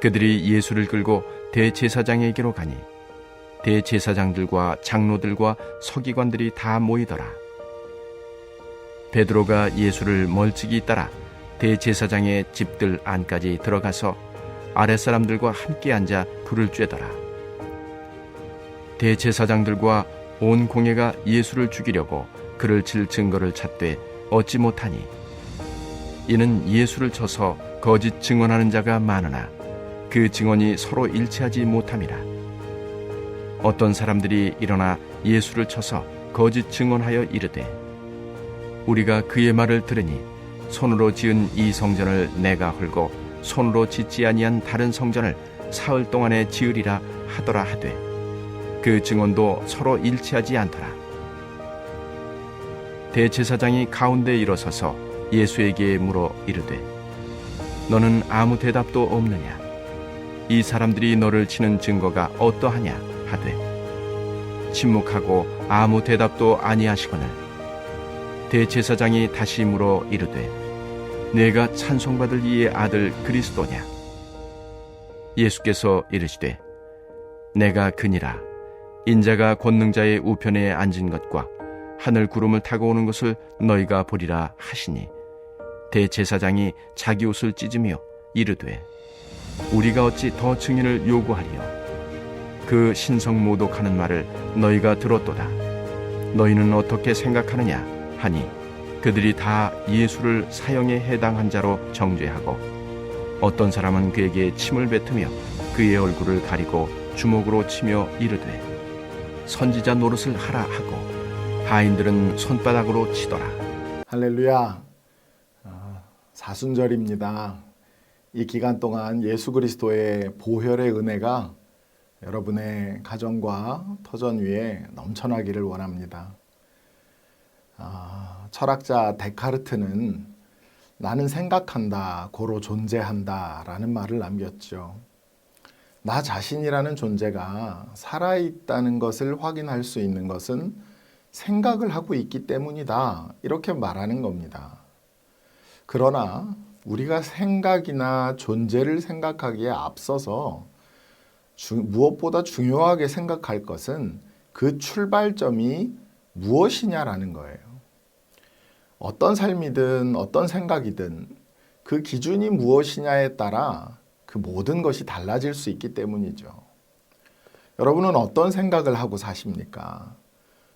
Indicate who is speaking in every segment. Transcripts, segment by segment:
Speaker 1: 그들이 예수를 끌고 대제사장에게로 가니 대제사장들과 장로들과 서기관들이 다 모이더라. 베드로가 예수를 멀찍이 따라 대제사장의 집들 안까지 들어가서 아랫사람들과 함께 앉아 불을 쬐더라. 대제사장들과 온 공회가 예수를 죽이려고 그를 칠 증거를 찾되 얻지 못하니 이는 예수를 쳐서 거짓 증언하는 자가 많으나 그 증언이 서로 일치하지 못함이라. 어떤 사람들이 일어나 예수를 쳐서 거짓 증언하여 이르되 우리가 그의 말을 들으니 손으로 지은 이 성전을 내가 헐고 손으로 짓지 아니한 다른 성전을 사흘 동안에 지으리라 하더라 하되 그 증언도 서로 일치하지 않더라. 대제사장이 가운데 일어서서 예수에게 물어 이르되 너는 아무 대답도 없느냐? 이 사람들이 너를 치는 증거가 어떠하냐 하되 침묵하고 아무 대답도 아니하시거늘 대제사장이 다시 물어 이르되 내가 찬송받을 이의 아들 그리스도냐? 예수께서 이르시되 내가 그니라. 인자가 권능자의 우편에 앉은 것과 하늘 구름을 타고 오는 것을 너희가 보리라 하시니 대제사장이 자기 옷을 찢으며 이르되 우리가 어찌 더 증인을 요구하리요? 그 신성모독하는 말을 너희가 들었도다. 너희는 어떻게 생각하느냐 하니 그들이 다 예수를 사형에 해당한 자로 정죄하고 어떤 사람은 그에게 침을 뱉으며 그의 얼굴을 가리고 주먹으로 치며 이르되 선지자 노릇을 하라 하고 하인들은 손바닥으로 치더라.
Speaker 2: 할렐루야. 사순절입니다. 이 기간 동안 예수 그리스도의 보혈의 은혜가 여러분의 가정과 터전 위에 넘쳐나기를 원합니다. 철학자 데카르트는 나는 생각한다, 고로 존재한다 라는 말을 남겼죠. 나 자신이라는 존재가 살아있다는 것을 확인할 수 있는 것은 생각을 하고 있기 때문이다. 이렇게 말하는 겁니다. 그러나 우리가 생각이나 존재를 생각하기에 앞서서 무엇보다 중요하게 생각할 것은 그 출발점이 무엇이냐라는 거예요. 어떤 삶이든 어떤 생각이든 그 기준이 무엇이냐에 따라 그 모든 것이 달라질 수 있기 때문이죠. 여러분은 어떤 생각을 하고 사십니까?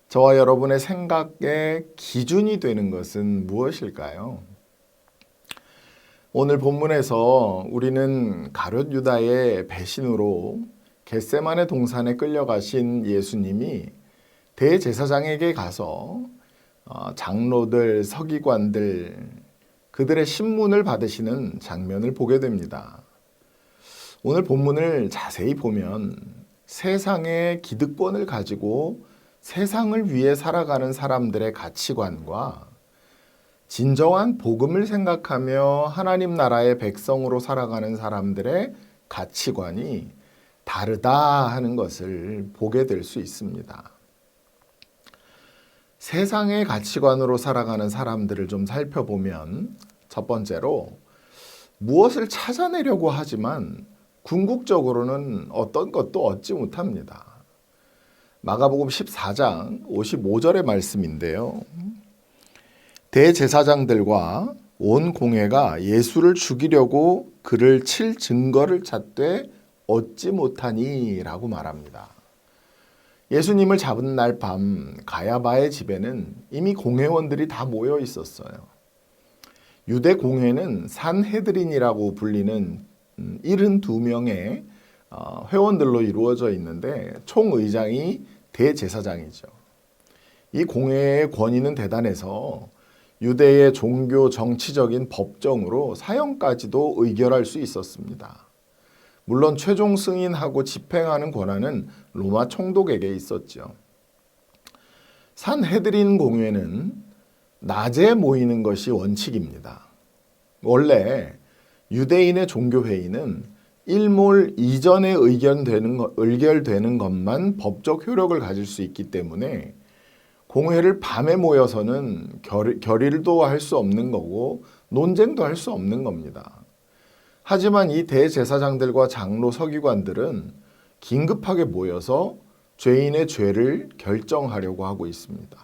Speaker 2: 저와 여러분의 생각의 기준이 되는 것은 무엇일까요? 오늘 본문에서 우리는 가룟 유다의 배신으로 겟세마네 동산에 끌려가신 예수님이 대제사장에게 가서 장로들, 서기관들, 그들의 신문을 받으시는 장면을 보게 됩니다. 오늘 본문을 자세히 보면 세상의 기득권을 가지고 세상을 위해 살아가는 사람들의 가치관과 진정한 복음을 생각하며 하나님 나라의 백성으로 살아가는 사람들의 가치관이 다르다 하는 것을 보게 될 수 있습니다. 세상의 가치관으로 살아가는 사람들을 좀 살펴보면 첫 번째로 무엇을 찾아내려고 하지만 궁극적으로는 어떤 것도 얻지 못합니다. 마가복음 14장 55절의 말씀인데요. 대제사장들과 온 공회가 예수를 죽이려고 그를 칠 증거를 찾되 얻지 못하니 라고 말합니다. 예수님을 잡은 날 밤 가야바의 집에는 이미 공회원들이 다 모여 있었어요. 유대 공회는 산헤드린이라고 불리는 72명의 회원들로 이루어져 있는데 총의장이 대제사장이죠. 이 공회의 권위는 대단해서 유대의 종교 정치적인 법정으로 사형까지도 의결할 수 있었습니다. 물론 최종 승인하고 집행하는 권한은 로마 총독에게 있었죠. 산헤드린 공회는 낮에 모이는 것이 원칙입니다. 원래 유대인의 종교회의는 일몰 이전에 의결되는 것만 법적 효력을 가질 수 있기 때문에 공회를 밤에 모여서는 결의도 할 수 없는 거고 논쟁도 할 수 없는 겁니다. 하지만 이 대제사장들과 장로 서기관들은 긴급하게 모여서 죄인의 죄를 결정하려고 하고 있습니다.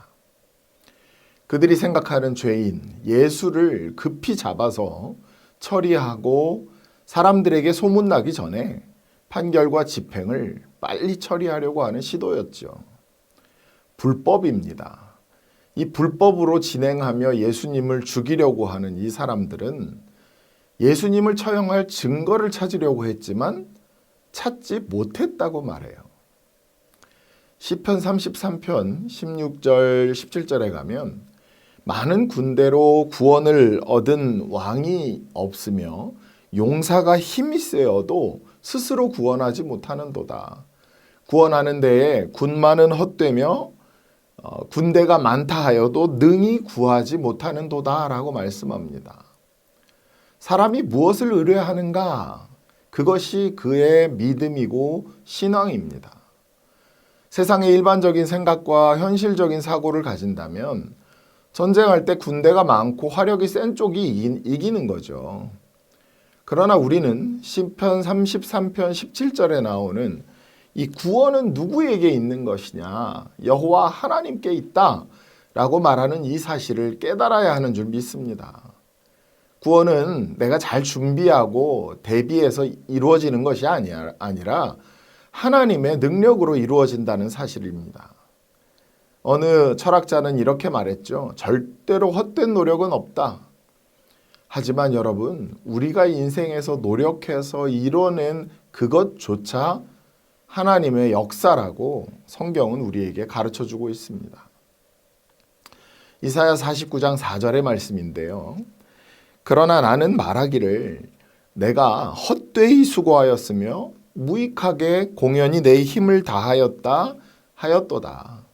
Speaker 2: 그들이 생각하는 죄인, 예수를 급히 잡아서 처리하고 사람들에게 소문나기 전에 판결과 집행을 빨리 처리하려고 하는 시도였죠. 불법입니다. 이 불법으로 진행하며 예수님을 죽이려고 하는 이 사람들은 예수님을 처형할 증거를 찾으려고 했지만 찾지 못했다고 말해요. 시편 33편 16절 17절에 가면 많은 군대로 구원을 얻은 왕이 없으며 용사가 힘이 세어도 스스로 구원하지 못하는도다. 구원하는 데에 군마는 헛되며 군대가 많다 하여도 능히 구하지 못하는도다 라고 말씀합니다. 사람이 무엇을 의뢰하는가? 그것이 그의 믿음이고 신앙입니다. 세상의 일반적인 생각과 현실적인 사고를 가진다면 전쟁할 때 군대가 많고 화력이 센 쪽이 이기는 거죠. 그러나 우리는 시편 33편 17절에 나오는 이 구원은 누구에게 있는 것이냐? 여호와 하나님께 있다 라고 말하는 이 사실을 깨달아야 하는 줄 믿습니다. 구원은 내가 잘 준비하고 대비해서 이루어지는 것이 아니라 하나님의 능력으로 이루어진다는 사실입니다. 어느 철학자는 이렇게 말했죠. 절대로 헛된 노력은 없다. 하지만 여러분, 우리가 인생에서 노력해서 이뤄낸 그것조차 하나님의 역사라고 성경은 우리에게 가르쳐주고 있습니다. 이사야 49장 4절의 말씀인데요. 그러나 나는 말하기를 내가 헛되이 수고하였으며 무익하게 공연히 내 힘을 다하였다 하였도다.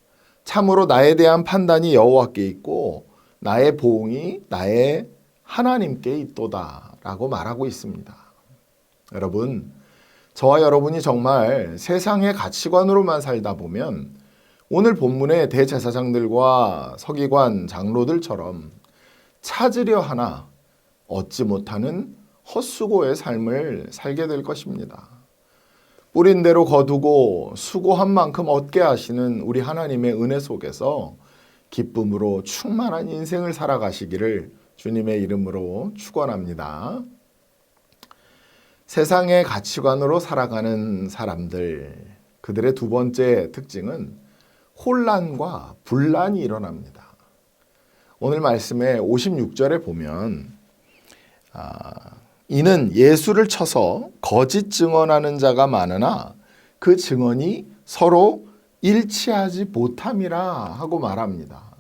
Speaker 2: 참으로 나에 대한 판단이 여호와께 있고 나의 보응이 나의 하나님께 있도다 라고 말하고 있습니다. 여러분, 저와 여러분이 정말 세상의 가치관으로만 살다 보면 오늘 본문의 대제사장들과 서기관, 장로들처럼 찾으려 하나 얻지 못하는 헛수고의 삶을 살게 될 것입니다. 뿌린 대로 거두고 수고한 만큼 얻게 하시는 우리 하나님의 은혜 속에서 기쁨으로 충만한 인생을 살아가시기를 주님의 이름으로 축원합니다. 세상의 가치관으로 살아가는 사람들, 그들의 두 번째 특징은 혼란과 분란이 일어납니다. 오늘 말씀의 56절에 보면 이는 예수를 쳐서 거짓 증언하는 자가 많으나 그 증언이 서로 일치하지 못함이라 하고 말합니다.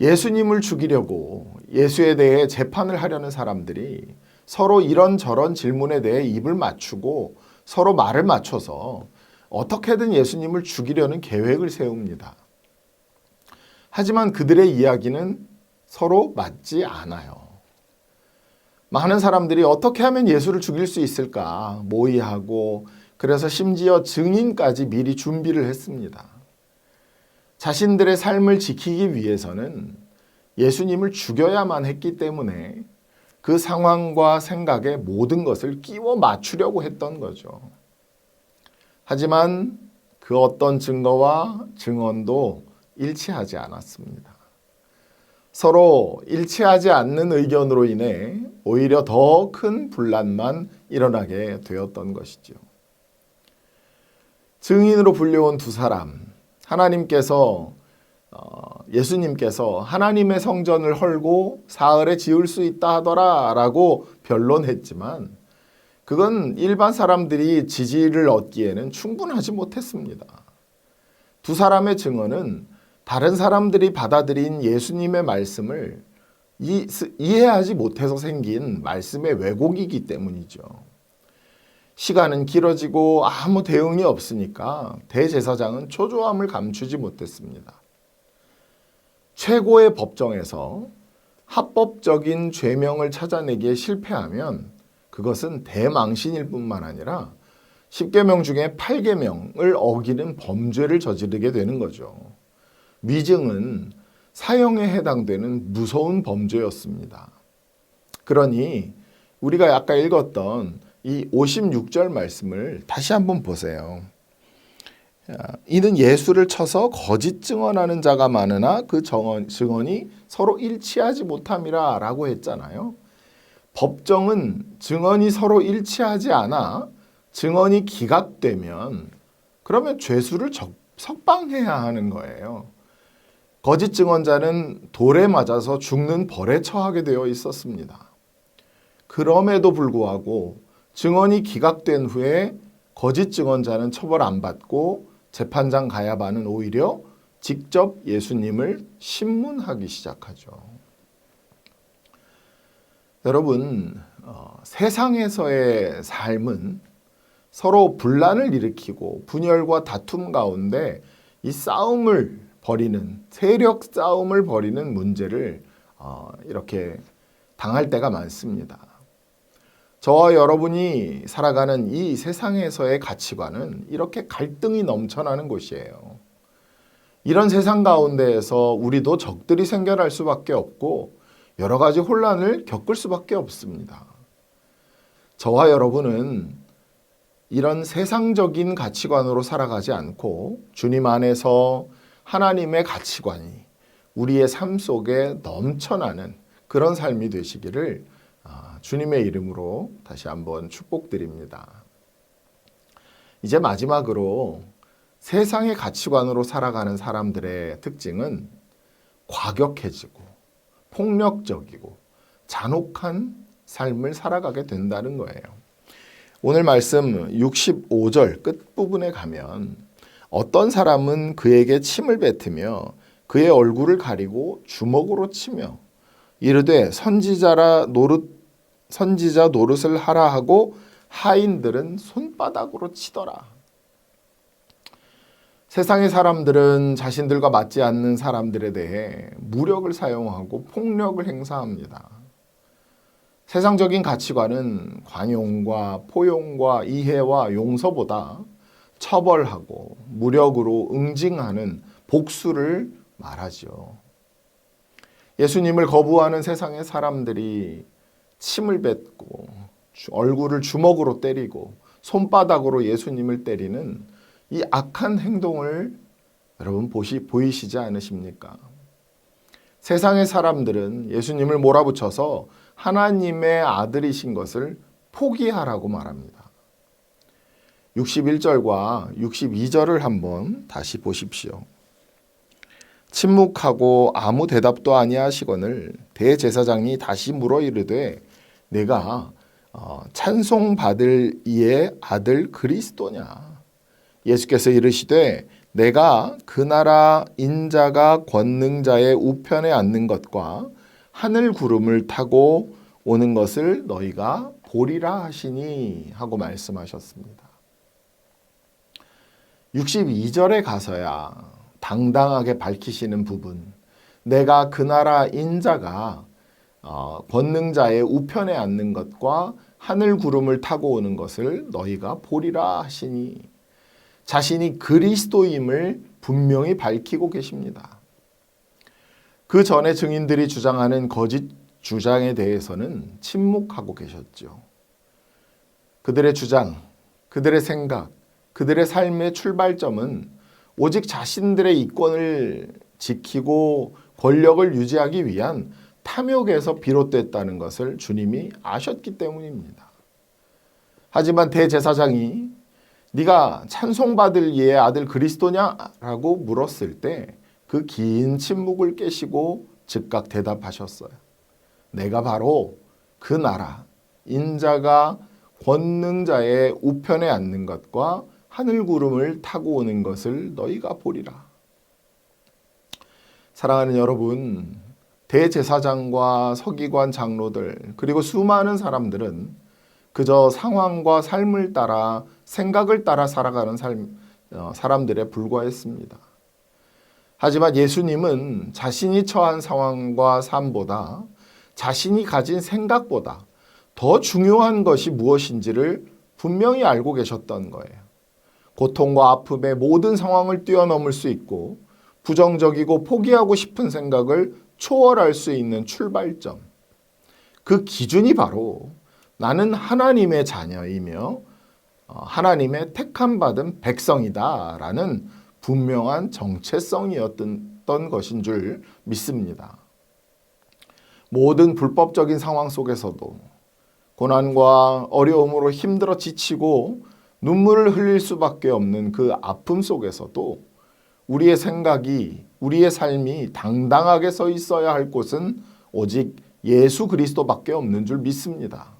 Speaker 2: 예수님을 죽이려고 예수에 대해 재판을 하려는 사람들이 서로 이런저런 질문에 대해 입을 맞추고 서로 말을 맞춰서 어떻게든 예수님을 죽이려는 계획을 세웁니다. 하지만 그들의 이야기는 서로 맞지 않아요. 많은 사람들이 어떻게 하면 예수를 죽일 수 있을까 모의하고 그래서 심지어 증인까지 미리 준비를 했습니다. 자신들의 삶을 지키기 위해서는 예수님을 죽여야만 했기 때문에 그 상황과 생각에 모든 것을 끼워 맞추려고 했던 거죠. 하지만 그 어떤 증거와 증언도 일치하지 않았습니다. 서로 일치하지 않는 의견으로 인해 오히려 더 큰 분란만 일어나게 되었던 것이죠. 증인으로 불려온 두 사람, 예수님께서 하나님의 성전을 헐고 사흘에 지을 수 있다 하더라 라고 변론했지만 그건 일반 사람들이 지지를 얻기에는 충분하지 못했습니다. 두 사람의 증언은 다른 사람들이 받아들인 예수님의 말씀을 이해하지 못해서 생긴 말씀의 왜곡이기 때문이죠. 시간은 길어지고 아무 대응이 없으니까 대제사장은 초조함을 감추지 못했습니다. 최고의 법정에서 합법적인 죄명을 찾아내기에 실패하면 그것은 대망신일 뿐만 아니라 10계명 중에 8계명을 어기는 범죄를 저지르게 되는 거죠. 위증은 사형에 해당되는 무서운 범죄였습니다. 그러니 우리가 아까 읽었던 이 56절 말씀을 다시 한번 보세요. 이는 예수를 쳐서 거짓 증언하는 자가 많으나 그 증언이 서로 일치하지 못함이라 라고 했잖아요. 법정은 증언이 서로 일치하지 않아 증언이 기각되면 그러면 죄수를 석방해야 하는 거예요. 거짓 증언자는 돌에 맞아서 죽는 벌에 처하게 되어 있었습니다. 그럼에도 불구하고 증언이 기각된 후에 거짓 증언자는 처벌 안 받고 재판장 가야바는 오히려 직접 예수님을 신문하기 시작하죠. 여러분, 세상에서의 삶은 서로 분란을 일으키고 분열과 다툼 가운데 이 싸움을 벌이는, 세력 싸움을 벌이는 문제를 이렇게 당할 때가 많습니다. 저와 여러분이 살아가는 이 세상에서의 가치관은 이렇게 갈등이 넘쳐나는 곳이에요. 이런 세상 가운데에서 우리도 적들이 생겨날 수밖에 없고 여러 가지 혼란을 겪을 수밖에 없습니다. 저와 여러분은 이런 세상적인 가치관으로 살아가지 않고 주님 안에서 하나님의 가치관이 우리의 삶 속에 넘쳐나는 그런 삶이 되시기를 주님의 이름으로 다시 한번 축복드립니다. 이제 마지막으로 세상의 가치관으로 살아가는 사람들의 특징은 과격해지고 폭력적이고 잔혹한 삶을 살아가게 된다는 거예요. 오늘 말씀 65절 끝부분에 가면 어떤 사람은 그에게 침을 뱉으며 그의 얼굴을 가리고 주먹으로 치며 이르되 선지자 노릇을 하라 하고 하인들은 손바닥으로 치더라. 세상의 사람들은 자신들과 맞지 않는 사람들에 대해 무력을 사용하고 폭력을 행사합니다. 세상적인 가치관은 관용과 포용과 이해와 용서보다 처벌하고 무력으로 응징하는 복수를 말하죠. 예수님을 거부하는 세상의 사람들이 침을 뱉고 얼굴을 주먹으로 때리고 손바닥으로 예수님을 때리는 이 악한 행동을 여러분 보이시지 않으십니까? 세상의 사람들은 예수님을 몰아붙여서 하나님의 아들이신 것을 포기하라고 말합니다. 61절과 62절을 한번 다시 보십시오. 침묵하고 아무 대답도 아니하시거늘 대제사장이 다시 물어 이르되 내가 찬송받을 이의 아들 그리스도냐? 예수께서 이르시되 내가 그 나라 인자가 권능자의 우편에 앉는 것과 하늘 구름을 타고 오는 것을 너희가 보리라 하시니 하고 말씀하셨습니다. 62절에 가서야 당당하게 밝히시는 부분, 내가 그 나라 인자가 권능자의 우편에 앉는 것과 하늘 구름을 타고 오는 것을 너희가 보리라 하시니 자신이 그리스도임을 분명히 밝히고 계십니다. 그 전에 증인들이 주장하는 거짓 주장에 대해서는 침묵하고 계셨죠. 그들의 주장, 그들의 생각, 그들의 삶의 출발점은 오직 자신들의 이권을 지키고 권력을 유지하기 위한 탐욕에서 비롯됐다는 것을 주님이 아셨기 때문입니다. 하지만 대제사장이 네가 찬송받을 이의 아들 그리스도냐라고 물었을 때 그 긴 침묵을 깨시고 즉각 대답하셨어요. 내가 바로 그 나라 인자가 권능자의 우편에 앉는 것과 하늘 구름을 타고 오는 것을 너희가 보리라. 사랑하는 여러분, 대제사장과 서기관 장로들 그리고 수많은 사람들은 그저 상황과 삶을 따라 생각을 따라 살아가는 사람들에 불과했습니다. 하지만 예수님은 자신이 처한 상황과 삶보다 자신이 가진 생각보다 더 중요한 것이 무엇인지를 분명히 알고 계셨던 거예요. 고통과 아픔의 모든 상황을 뛰어넘을 수 있고 부정적이고 포기하고 싶은 생각을 초월할 수 있는 출발점. 그 기준이 바로 나는 하나님의 자녀이며 하나님의 택함 받은 백성이다라는 분명한 정체성이었던 것인 줄 믿습니다. 모든 불법적인 상황 속에서도 고난과 어려움으로 힘들어 지치고 눈물을 흘릴 수밖에 없는 그 아픔 속에서도 우리의 생각이, 우리의 삶이 당당하게 서 있어야 할 곳은 오직 예수 그리스도밖에 없는 줄 믿습니다.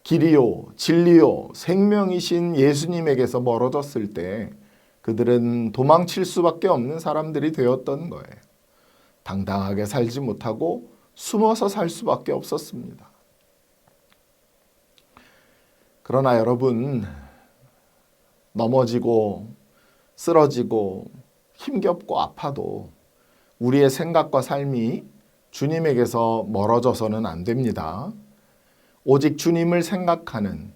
Speaker 2: 길이요, 진리요, 생명이신 예수님에게서 멀어졌을 때 그들은 도망칠 수밖에 없는 사람들이 되었던 거예요. 당당하게 살지 못하고 숨어서 살 수밖에 없었습니다. 그러나 여러분, 넘어지고 쓰러지고 힘겹고 아파도 우리의 생각과 삶이 주님에게서 멀어져서는 안 됩니다. 오직 주님을 생각하는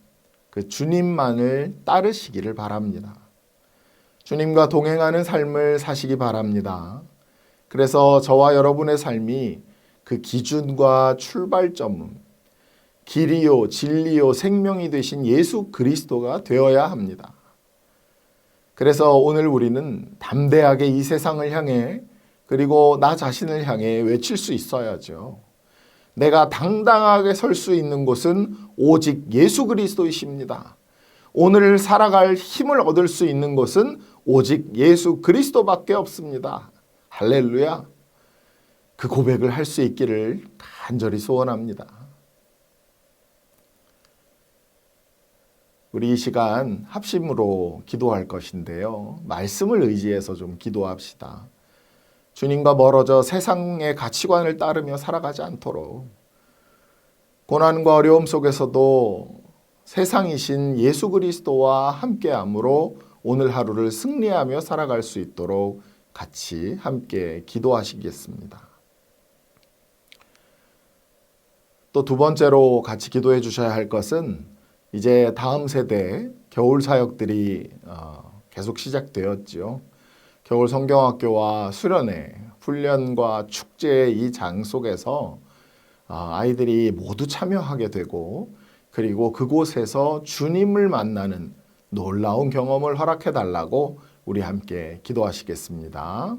Speaker 2: 그 주님만을 따르시기를 바랍니다. 주님과 동행하는 삶을 사시기 바랍니다. 그래서 저와 여러분의 삶이 그 기준과 출발점은 길이요, 진리요, 생명이 되신 예수 그리스도가 되어야 합니다. 그래서 오늘 우리는 담대하게 이 세상을 향해 그리고 나 자신을 향해 외칠 수 있어야죠. 내가 당당하게 설 수 있는 곳은 오직 예수 그리스도이십니다. 오늘 살아갈 힘을 얻을 수 있는 것은 오직 예수 그리스도밖에 없습니다. 할렐루야. 그 고백을 할 수 있기를 간절히 소원합니다. 우리 이 시간 합심으로 기도할 것인데요. 말씀을 의지해서 좀 기도합시다. 주님과 멀어져 세상의 가치관을 따르며 살아가지 않도록 고난과 어려움 속에서도 세상이신 예수 그리스도와 함께함으로 오늘 하루를 승리하며 살아갈 수 있도록 같이 함께 기도하시겠습니다. 또 두 번째로 같이 기도해 주셔야 할 것은 이제 다음 세대 겨울 사역들이 계속 시작되었지요. 겨울 성경학교와 수련회, 훈련과 축제의 이 장 속에서 아이들이 모두 참여하게 되고 그리고 그곳에서 주님을 만나는 놀라운 경험을 허락해 달라고 우리 함께 기도하시겠습니다.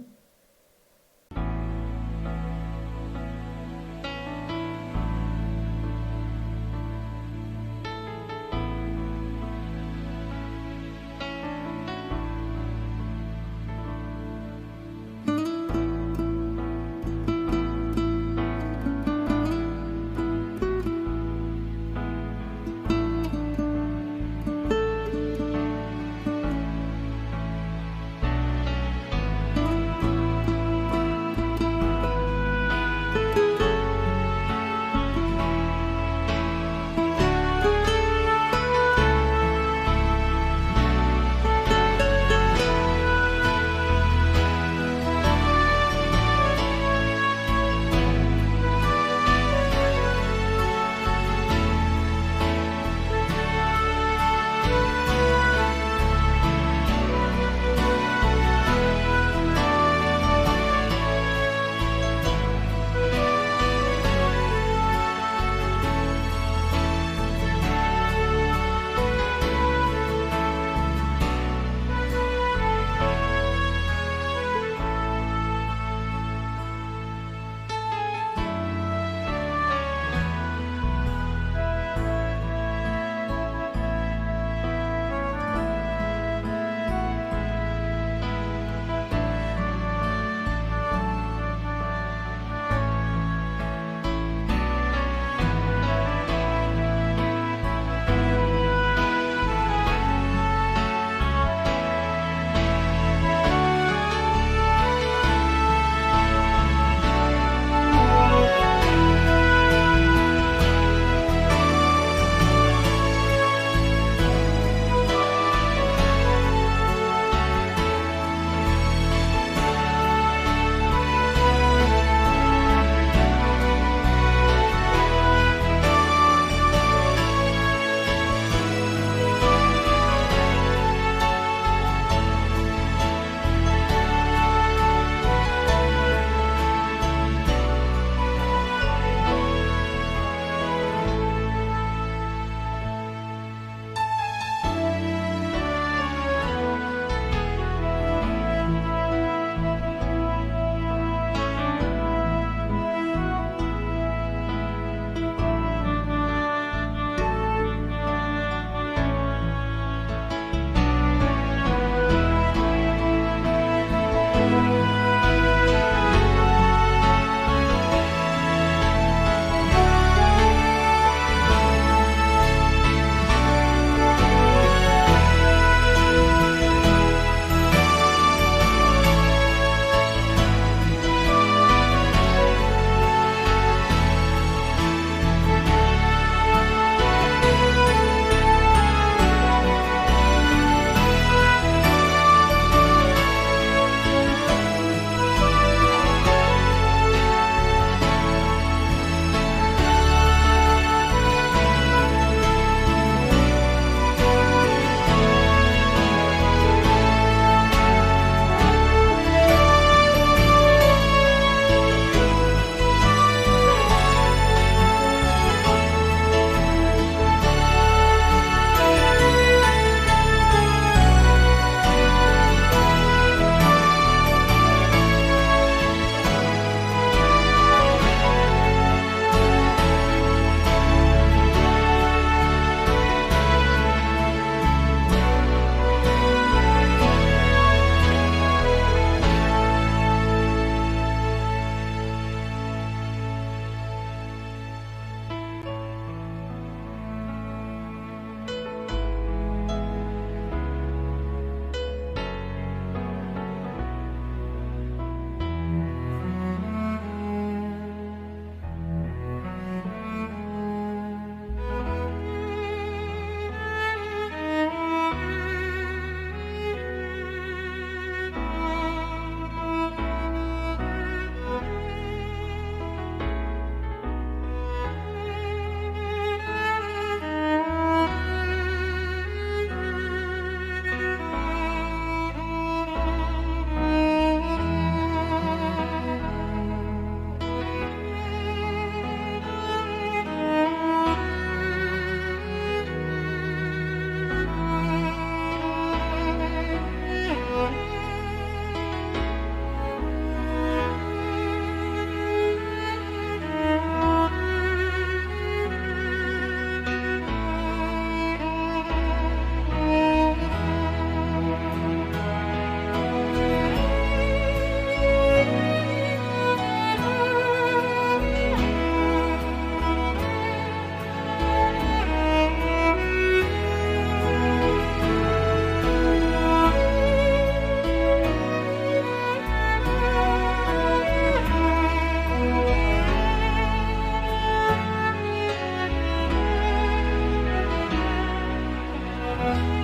Speaker 2: 것.